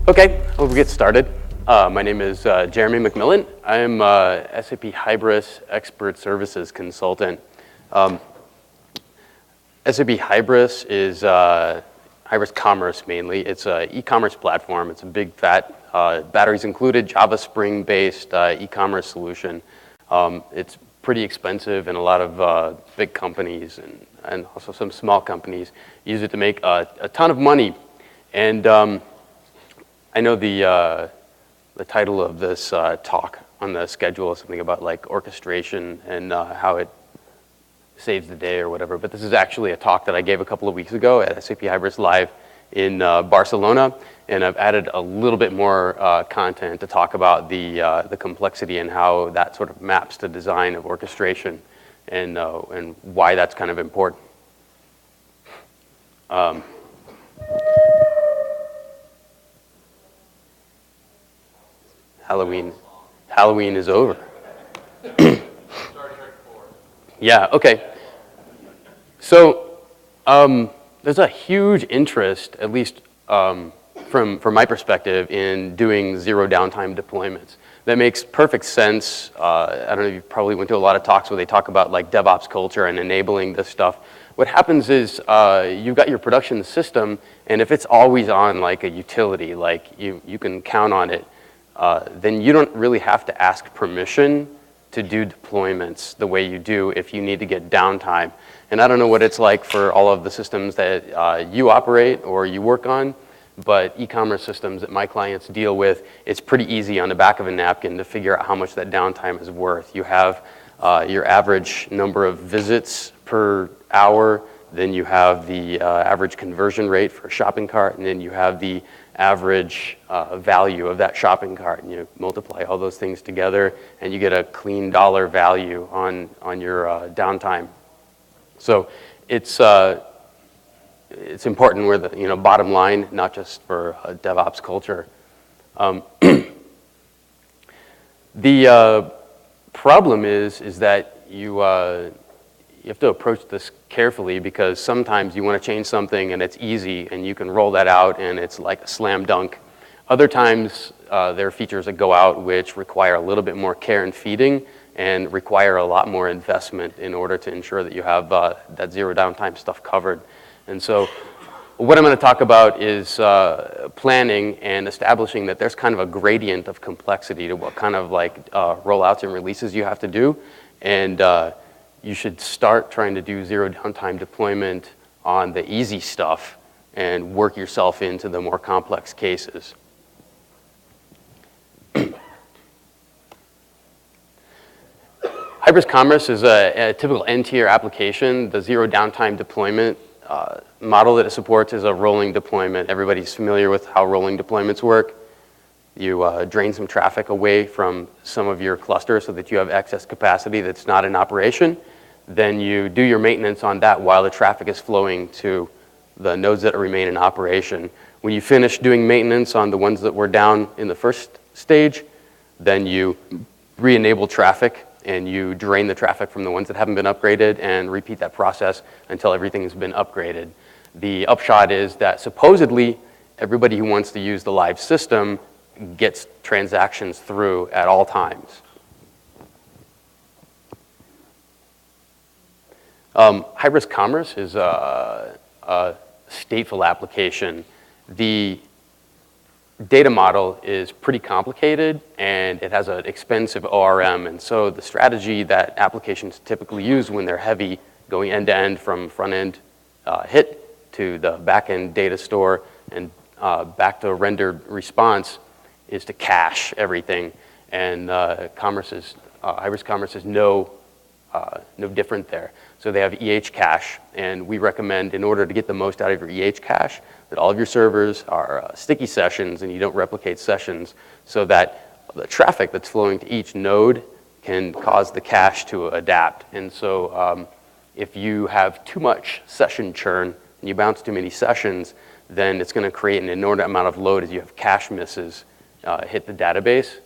Okay, we'll get started. My name is Jeremy McMillan. I am SAP Hybris Expert Services Consultant. SAP Hybris is Hybris Commerce mainly. It's an e-commerce platform. It's a big, fat, batteries included, Java Spring-based e-commerce solution. It's pretty expensive, and a lot of big companies and also some small companies use it to make a ton of money. And I know the title of this talk on the schedule is something about like orchestration and how it saves the day or whatever, but this is actually a talk that I gave a couple of weeks ago at SAP Hybris Live in Barcelona, and I've added a little bit more content to talk about the complexity and how that sort of maps to design of orchestration and why that's kind of important. Halloween is over. Yeah, okay. So there's a huge interest, at least from my perspective, in doing zero downtime deployments. That makes perfect sense. I don't know, you probably went to a lot of talks where they talk about like DevOps culture and enabling this stuff. What happens is you've got your production system, and if it's always on like a utility, like you can count on it, then you don't really have to ask permission to do deployments the way you do if you need to get downtime. And I don't know what it's like for all of the systems that you operate or you work on, but e-commerce systems that my clients deal with, it's pretty easy on the back of a napkin to figure out how much that downtime is worth. You have your average number of visits per hour, then you have the average conversion rate for a shopping cart, and then you have the average value of that shopping cart, and you multiply all those things together and you get a clean dollar value on your downtime. So it's important where the bottom line, not just for DevOps culture. The problem is that you have to approach this carefully, because sometimes you want to change something and it's easy and you can roll that out and it's like a slam dunk. Other times there are features that go out which require a little bit more care and feeding and require a lot more investment in order to ensure that you have that zero downtime stuff covered. And so what I'm going to talk about is planning and establishing that there's kind of a gradient of complexity to what kind of like rollouts and releases you have to do. And you should start trying to do zero downtime deployment on the easy stuff and work yourself into the more complex cases. Hybris Commerce is a typical N-tier application. The zero downtime deployment model that it supports is a rolling deployment. Everybody's familiar with how rolling deployments work. You drain some traffic away from some of your clusters so that you have excess capacity that's not in operation. Then you do your maintenance on that while the traffic is flowing to the nodes that remain in operation. When you finish doing maintenance on the ones that were down in the first stage, then you re-enable traffic and you drain the traffic from the ones that haven't been upgraded and repeat that process until everything has been upgraded. The upshot is that supposedly everybody who wants to use the live system gets transactions through at all times. Hybris Commerce is a stateful application. The data model is pretty complicated and it has an expensive ORM, and so the strategy that applications typically use when they're heavy, going end to end from front end hit to the back end data store and back to a rendered response, is to cache everything. And Hybris Commerce is no different there. So they have EH cache, and we recommend, in order to get the most out of your EH cache, that all of your servers are sticky sessions and you don't replicate sessions, so that the traffic that's flowing to each node can cause the cache to adapt. And so if you have too much session churn and you bounce too many sessions, then it's going to create an inordinate amount of load as you have cache misses hit the database.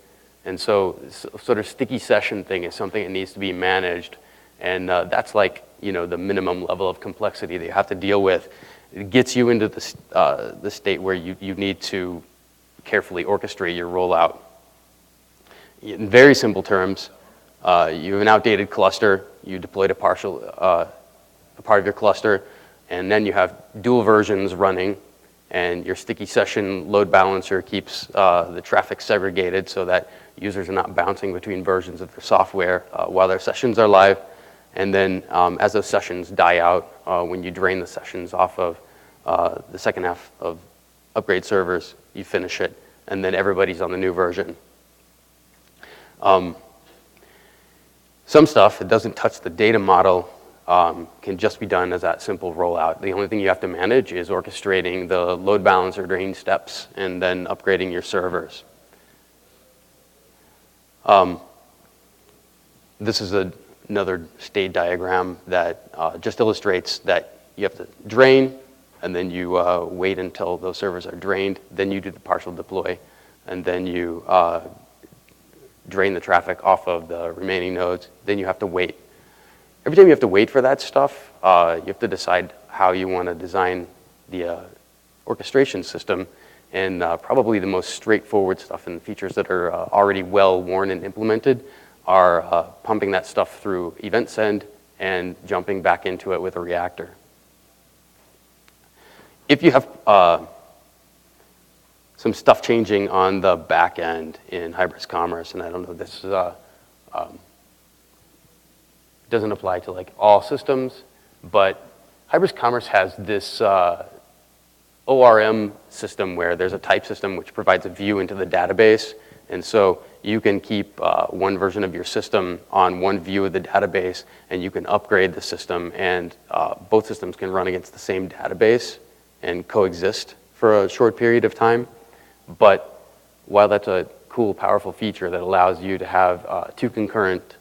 And so sort of sticky session thing is something that needs to be managed. And that's like, the minimum level of complexity that you have to deal with. It gets you into the state where you need to carefully orchestrate your rollout. In very simple terms, you have an outdated cluster, you deployed a part of your cluster, and then you have dual versions running, and your sticky session load balancer keeps the traffic segregated so that users are not bouncing between versions of their software while their sessions are live. And then as those sessions die out, when you drain the sessions off of the second half of upgrade servers, you finish it, and then everybody's on the new version. Some stuff that doesn't touch the data model can just be done as that simple rollout. The only thing you have to manage is orchestrating the load balancer drain steps and then upgrading your servers. This is another state diagram that just illustrates that you have to drain, and then you wait until those servers are drained, then you do the partial deploy, and then you drain the traffic off of the remaining nodes, then you have to wait. Every time you have to wait for that stuff, you have to decide how you want to design the orchestration system, and probably the most straightforward stuff and features that are already well worn and implemented are pumping that stuff through event send and jumping back into it with a reactor. If you have some stuff changing on the back end in Hybris Commerce, and I don't know, this doesn't apply to like all systems, but Hybris Commerce has this ORM system where there's a type system which provides a view into the database, and so you can keep one version of your system on one view of the database, and you can upgrade the system, and both systems can run against the same database and coexist for a short period of time. But while that's a cool, powerful feature that allows you to have two concurrent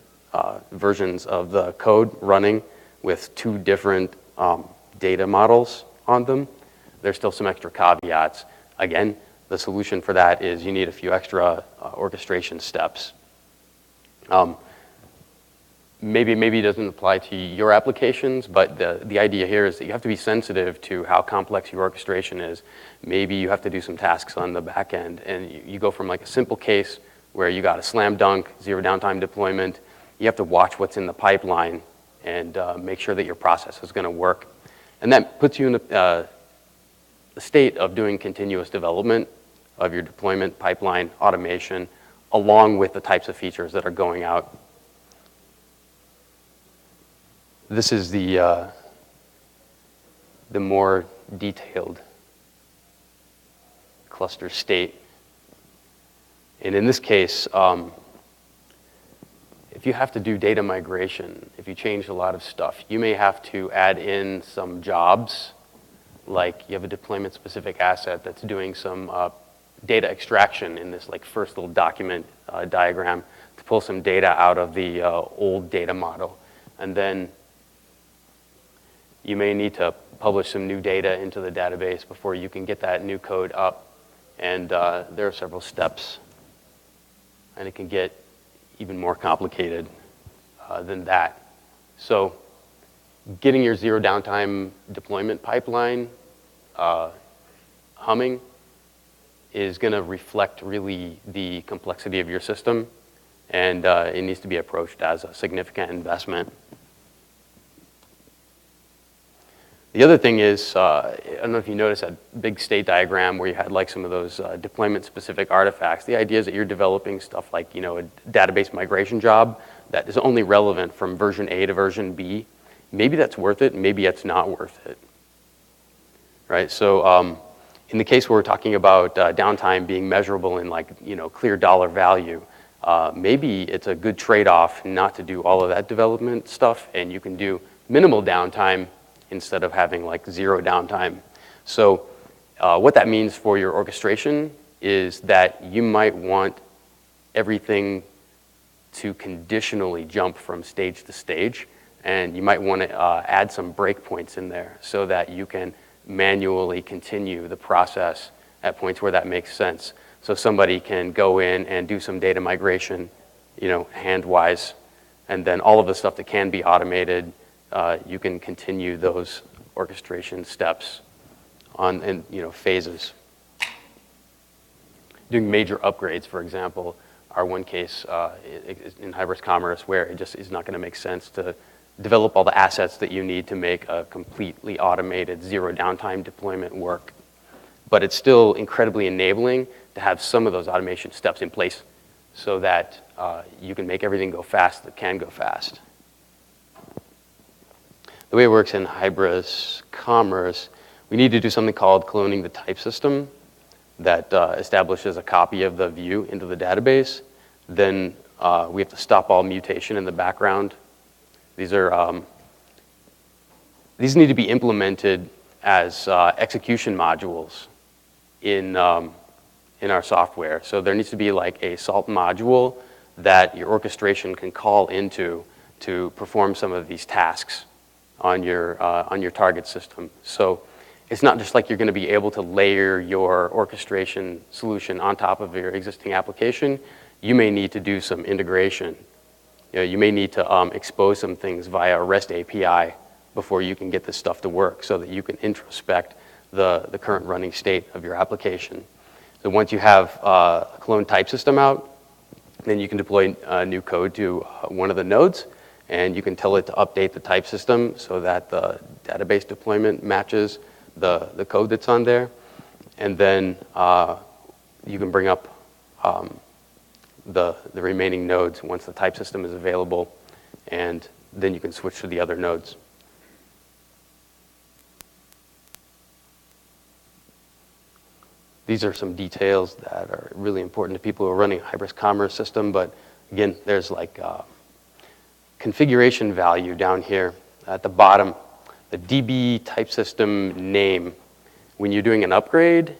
versions of the code running with two different data models on them, there's still some extra caveats. Again, the solution for that is you need a few extra orchestration steps. Maybe it doesn't apply to your applications, but the idea here is that you have to be sensitive to how complex your orchestration is. Maybe you have to do some tasks on the back end, and you go from like a simple case where you got a slam dunk, zero downtime deployment. You have to watch what's in the pipeline and make sure that your process is going to work. And that puts you in a state of doing continuous development of your deployment pipeline automation, along with the types of features that are going out. This is the more detailed cluster state. And in this case, if you have to do data migration, if you change a lot of stuff, you may have to add in some jobs, like you have a deployment-specific asset that's doing some data extraction in this like first little document diagram to pull some data out of the old data model. And then you may need to publish some new data into the database before you can get that new code up. And there are several steps. And it can get even more complicated than that. So getting your zero downtime deployment pipeline humming is going to reflect really the complexity of your system, and it needs to be approached as a significant investment. The other thing is, I don't know if you noticed that big state diagram where you had like some of those deployment-specific artifacts. The idea is that you're developing stuff like, you know, a database migration job that is only relevant from version A to version B. Maybe that's worth it, maybe it's not worth it, right? So in the case where we're talking about downtime being measurable in like, you know, clear dollar value, maybe it's a good trade-off not to do all of that development stuff, and you can do minimal downtime instead of having like zero downtime. So what that means for your orchestration is that you might want everything to conditionally jump from stage to stage, and you might want to add some breakpoints in there so that you can manually continue the process at points where that makes sense. So somebody can go in and do some data migration, you know, hand-wise, and then all of the stuff that can be automated, you can continue those orchestration steps in, you know, phases. doing major upgrades, for example, are one case in Hybris Commerce where it just is not going to make sense to develop all the assets that you need to make a completely automated zero downtime deployment work. But it's still incredibly enabling to have some of those automation steps in place so that you can make everything go fast that can go fast. The way it works in Hybris Commerce, we need to do something called cloning the type system that establishes a copy of the view into the database. Then we have to stop all mutation in the background. These need to be implemented as execution modules in our software. So there needs to be like a Salt module that your orchestration can call into to perform some of these tasks on your target system. So it's not just like you're going to be able to layer your orchestration solution on top of your existing application. You may need to do some integration. You may need to expose some things via a REST API before you can get this stuff to work so that you can introspect the current running state of your application. So once you have a clone type system out, then you can deploy new code to one of the nodes, and you can tell it to update the type system so that the database deployment matches the code that's on there. And then you can bring up the remaining nodes once the type system is available, and then you can switch to the other nodes. These are some details that are really important to people who are running a Hybris Commerce system, but again, there's like configuration value down here at the bottom. The DB type system name, when you're doing an upgrade,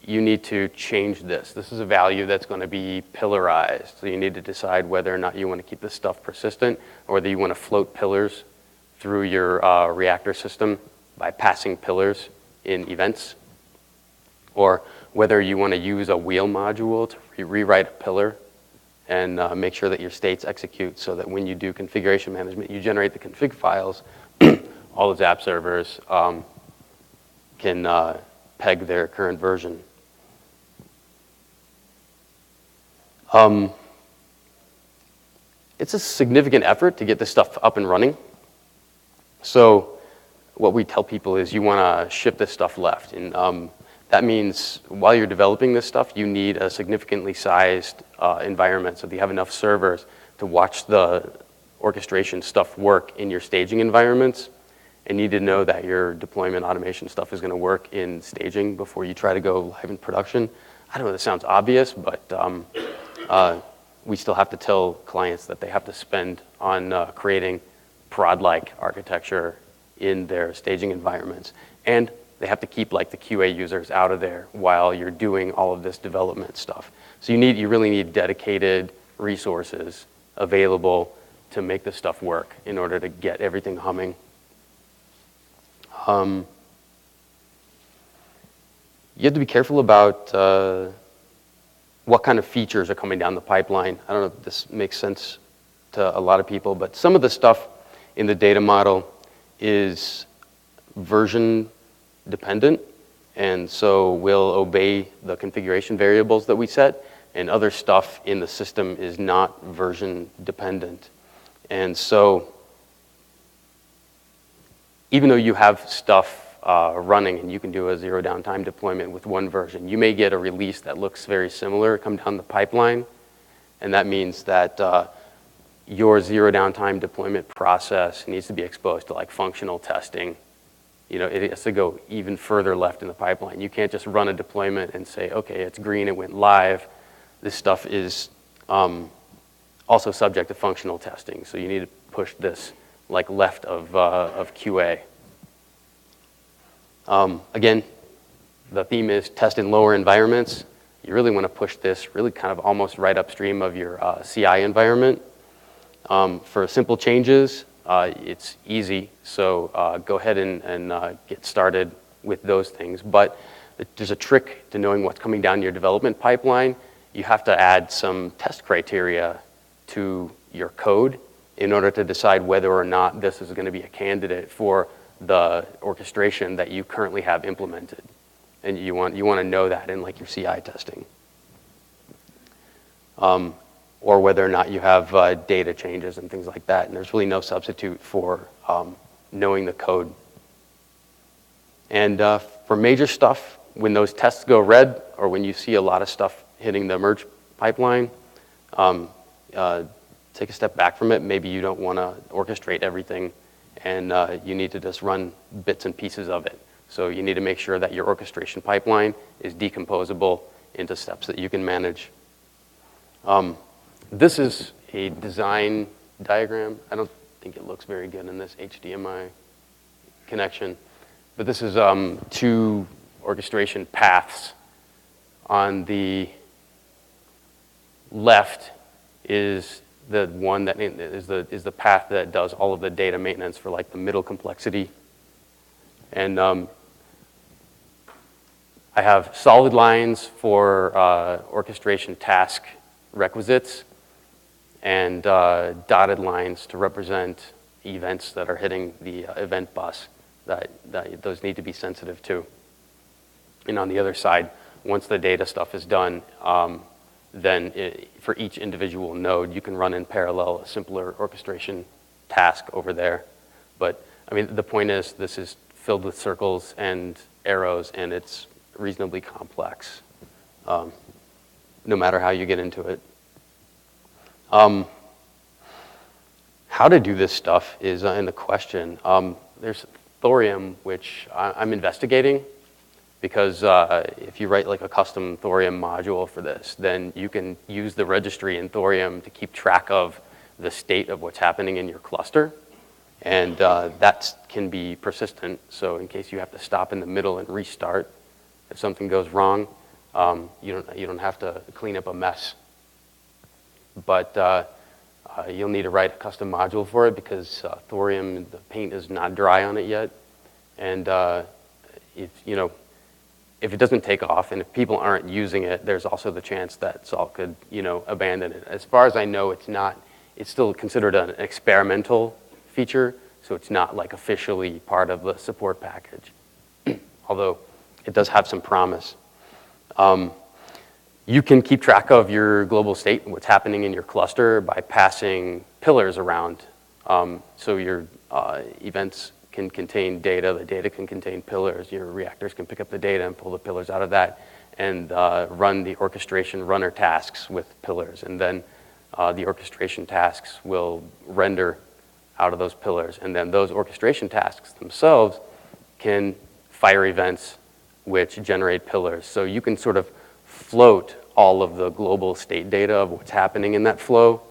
you need to change this. This is a value that's going to be pillarized. So you need to decide whether or not you want to keep this stuff persistent or whether you want to float pillars through your reactor system by passing pillars in events, or whether you want to use a wheel module to rewrite a pillar and make sure that your states execute so that when you do configuration management, you generate the config files, all those app servers can peg their current version. It's a significant effort to get this stuff up and running. So what we tell people is you want to ship this stuff left. And that means while you're developing this stuff, you need a significantly sized environment so that you have enough servers to watch the orchestration stuff work in your staging environments. And you need to know that your deployment automation stuff is going to work in staging before you try to go live in production. I don't know if this sounds obvious, but we still have to tell clients that they have to spend on creating prod-like architecture in their staging environments. And they have to keep like the QA users out of there while you're doing all of this development stuff. So you really need dedicated resources available to make this stuff work in order to get everything humming. You have to be careful about what kind of features are coming down the pipeline. I don't know if this makes sense to a lot of people, but some of the stuff in the data model is version dependent, and so we'll obey the configuration variables that we set, and other stuff in the system is not version dependent. And so even though you have stuff running and you can do a zero downtime deployment with one version, you may get a release that looks very similar come down the pipeline, and that means that your zero downtime deployment process needs to be exposed to like functional testing. You know, it has to go even further left in the pipeline. You can't just run a deployment and say, okay, it's green, it went live. This stuff is also subject to functional testing, so you need to push this like left of QA. Again, the theme is test in lower environments. You really want to push this really kind of almost right upstream of your CI environment. For simple changes, it's easy, so go ahead and get started with those things. But there's a trick to knowing what's coming down your development pipeline. You have to add some test criteria to your code in order to decide whether or not this is going to be a candidate for the orchestration that you currently have implemented. And you want to know that in like your CI testing. or whether or not you have data changes and things like that. And there's really no substitute for knowing the code. And for major stuff, when those tests go red, or when you see a lot of stuff hitting the merge pipeline, take a step back from it. Maybe you don't want to orchestrate everything, and you need to just run bits and pieces of it. So you need to make sure that your orchestration pipeline is decomposable into steps that you can manage. This is a design diagram. I don't think it looks very good in this HDMI connection, but this is 2 orchestration paths. On the left is the one that is the path that does all of the data maintenance for like the middle complexity. And I have solid lines for orchestration task requisites, and dotted lines to represent events that are hitting the event bus that those need to be sensitive to. And on the other side, once the data stuff is done, then for each individual node, you can run in parallel a simpler orchestration task over there. But I mean, the point is, this is filled with circles and arrows, and it's reasonably complex, no matter how you get into it. How to do this stuff is in the question. There's Thorium, which I'm investigating, because if you write like a custom Thorium module for this, then you can use the registry in Thorium to keep track of the state of what's happening in your cluster. And that can be persistent, so in case you have to stop in the middle and restart, if something goes wrong, you don't have to clean up a mess. But you'll need to write a custom module for it, because Thorium, the paint is not dry on it yet. And if it doesn't take off, and if people aren't using it, there's also the chance that Salt could, abandon it. As far as I know, it's still considered an experimental feature, so it's not like officially part of the support package, although it does have some promise. You can keep track of your global state and what's happening in your cluster by passing pillars around. So your events can contain data, the data can contain pillars, your reactors can pick up the data and pull the pillars out of that, and run the orchestration runner tasks with pillars. And then the orchestration tasks will render out of those pillars. And then those orchestration tasks themselves can fire events which generate pillars. So you can sort of float all of the global state data of what's happening in that flow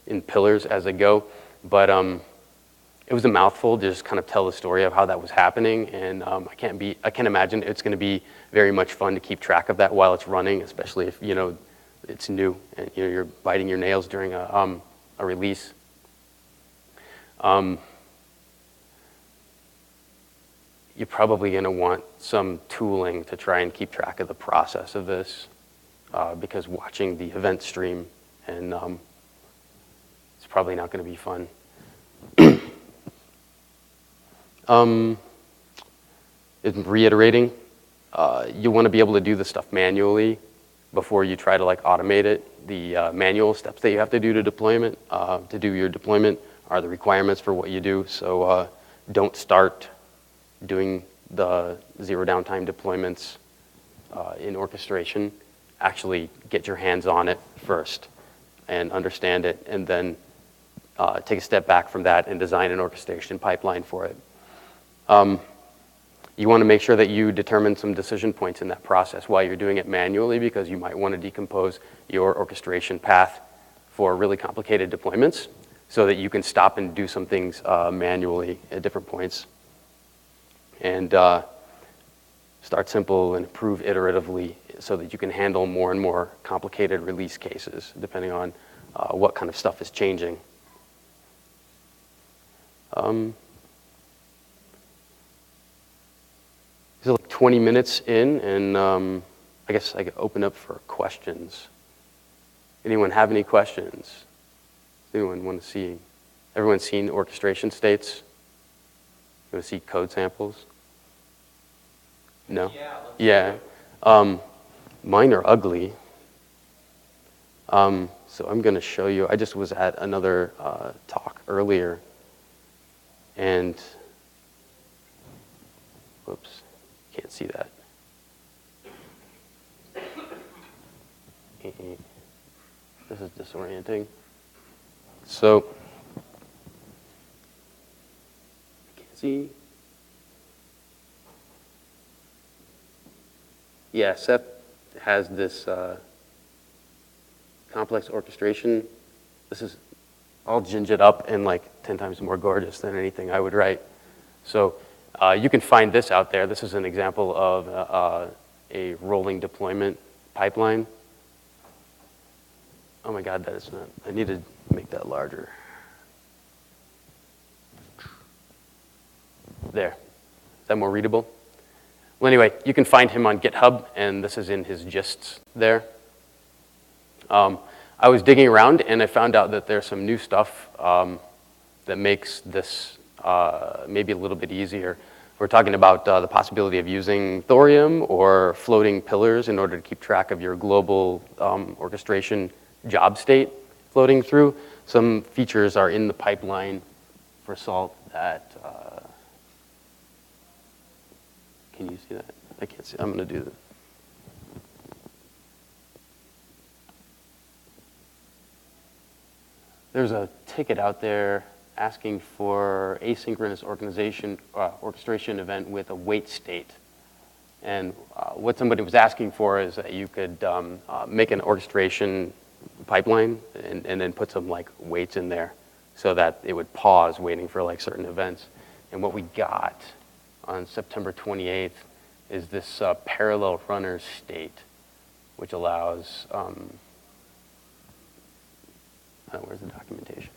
in pillars as they go. But it was a mouthful to just kind of tell the story of how that was happening. And I can't imagine it's going to be very much fun to keep track of that while it's running, especially if it's new and you're biting your nails during a release. You're probably going to want some tooling to try and keep track of the process of this, because watching the event stream and it's probably not going to be fun. Reiterating, you want to be able to do the stuff manually before you try to automate it. The manual steps that you have to do to deployment, to do your deployment, are the requirements for what you do. So don't start doing the zero downtime deployments in orchestration. Actually get your hands on it first and understand it, and then take a step back from that and design an orchestration pipeline for it. You want to make sure that you determine some decision points in that process while you're doing it manually, because you might want to decompose your orchestration path for really complicated deployments so that you can stop and do some things manually at different points. And start simple and improve iteratively so that you can handle more and more complicated release cases depending on what kind of stuff is changing. This is like 20 minutes in, and I guess I could open up for questions. Anyone have any questions? Anyone want to see? Everyone seen orchestration states? You want to see code samples? No? Yeah. Mine are ugly. So I'm going to show you. I just was at another talk earlier, and whoops, can't see that. This is disorienting. So, can't see. Yeah, SAP has this complex orchestration. This is all gingered up and like 10 times more gorgeous than anything I would write. So you can find this out there. This is an example of a rolling deployment pipeline. Oh my God, that is not, I need to make that larger. There. Is that more readable? Well, anyway, you can find him on GitHub, and this is in his gists there. I was digging around, and I found out that there's some new stuff that makes this maybe a little bit easier. We're talking about the possibility of using Thorium or floating pillars in order to keep track of your global orchestration job state floating through. Some features are in the pipeline for Salt that, can you see that? I can't see, I'm gonna do that. There's a ticket out there asking for asynchronous orchestration event with a wait state. And what somebody was asking for is that you could make an orchestration pipeline and then put some like waits in there so that it would pause waiting for like certain events. And what we got on September 28th is this parallel runner state, which allows, where's the documentation?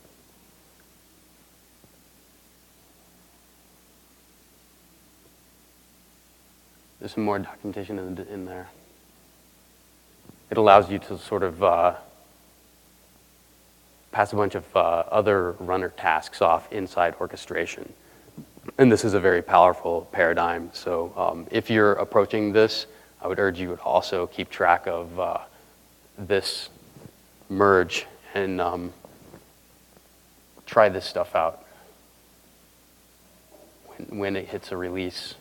There's some more documentation in there. It allows you to sort of pass a bunch of other runner tasks off inside orchestration. And this is a very powerful paradigm. So if you're approaching this, I would urge you to also keep track of this merge and try this stuff out when it hits a release.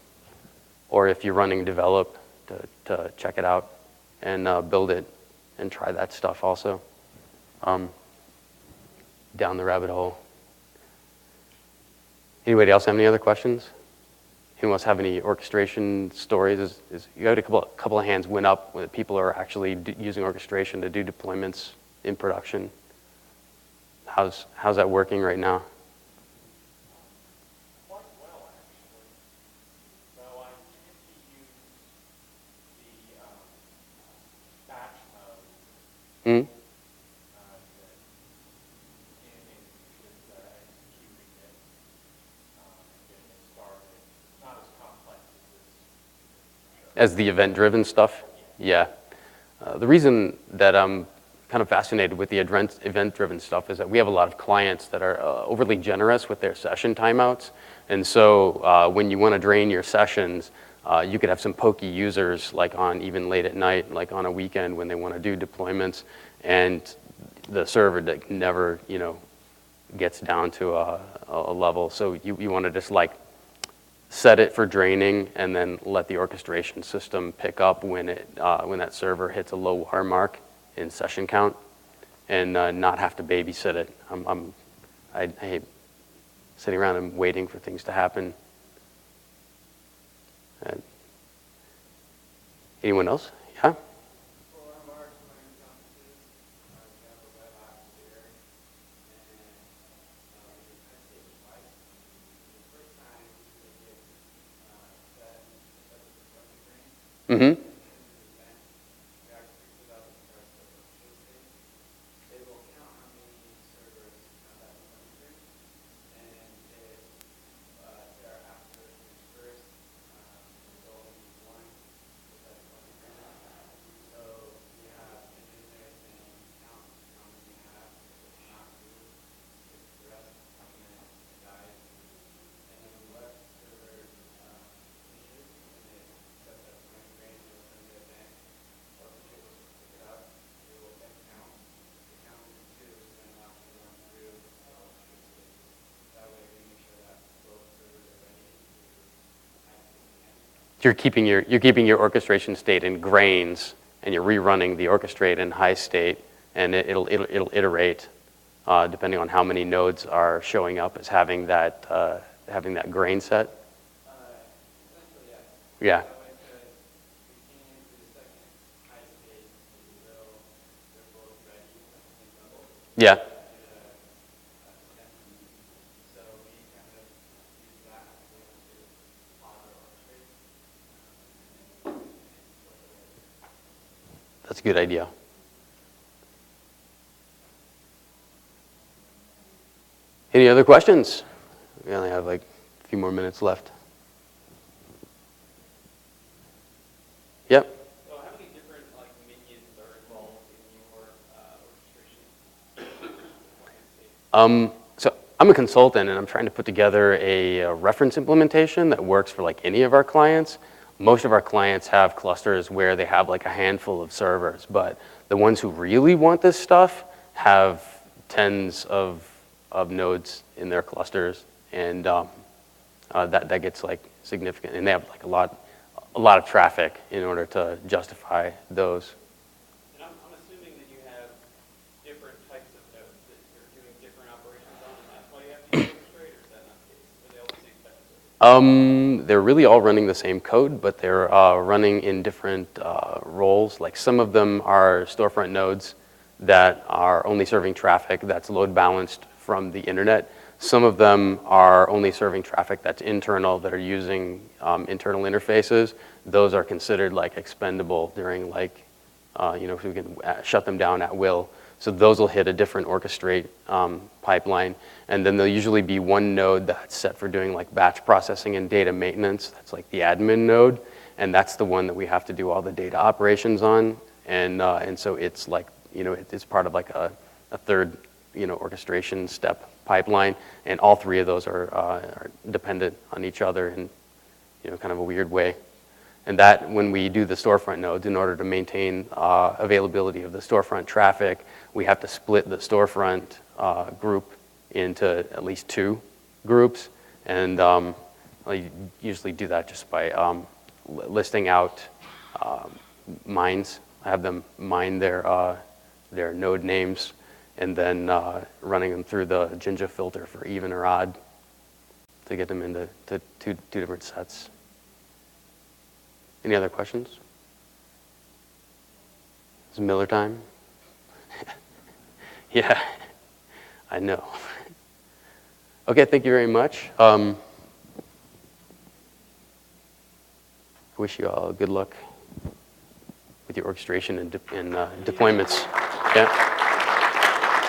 Or if you're running develop, to check it out and build it and try that stuff also. Down the rabbit hole. Anybody else have any other questions? Anyone else have any orchestration stories? You had a couple of hands went up when people are actually using orchestration to do deployments in production. How's that working right now? Quite well, actually. So I tend to use the batch mode. Hmm? As the event-driven stuff? Yeah. The reason that I'm kind of fascinated with the event-driven stuff is that we have a lot of clients that are overly generous with their session timeouts. And so when you want to drain your sessions, you could have some pokey users like on even late at night, like on a weekend when they want to do deployments, and the server that never, gets down to a level. So you want to just like set it for draining and then let the orchestration system pick up when that server hits a low water mark in session count, and not have to babysit it. I hate sitting around and waiting for things to happen. Anyone else? Yeah? Mm-hmm. You're keeping your orchestration state in grains, and you're rerunning the orchestrate in high state, and it'll iterate depending on how many nodes are showing up as having that grain set. Essentially, Yeah. yeah. So it could continue to the second high state until they're both ready at the same level. Yeah. So we kind of use that as a way to auto orchestrate. That's a good idea. Any other questions? We only have like a few more minutes left. Yep. So how many different like minions are involved in your orchestration? So I'm a consultant, and I'm trying to put together a reference implementation that works for like any of our clients. Most of our clients have clusters where they have like a handful of servers, but the ones who really want this stuff have tens of nodes in their clusters, and that gets like significant, and they have like a lot of traffic in order to justify those. And I'm assuming that you have different types of nodes that you're doing different operations on, and that's why you have to use orchestrate, or is that not the case? Are they all the same type of service? They're really all running the same code, but they're running in different roles. Like some of them are storefront nodes that are only serving traffic that's load balanced from the internet. Some of them are only serving traffic that's internal, that are using internal interfaces. Those are considered like expendable during like, so we can shut them down at will. So those will hit a different orchestrate pipeline. And then there'll usually be one node that's set for doing like batch processing and data maintenance. That's like the admin node. And that's the one that we have to do all the data operations on. And so it's like, it's part of like a third, orchestration step pipeline. And all three of those are dependent on each other in, kind of a weird way. And that, when we do the storefront nodes, in order to maintain availability of the storefront traffic, we have to split the storefront group into at least 2 groups. And I usually do that just by listing out mines. I have them mine their node names, and then running them through the Jinja filter for even or odd to get them into two different sets. Any other questions? Is it Miller time? Yeah, I know. Okay, thank you very much. I wish you all good luck with your orchestration and deployments. Yeah.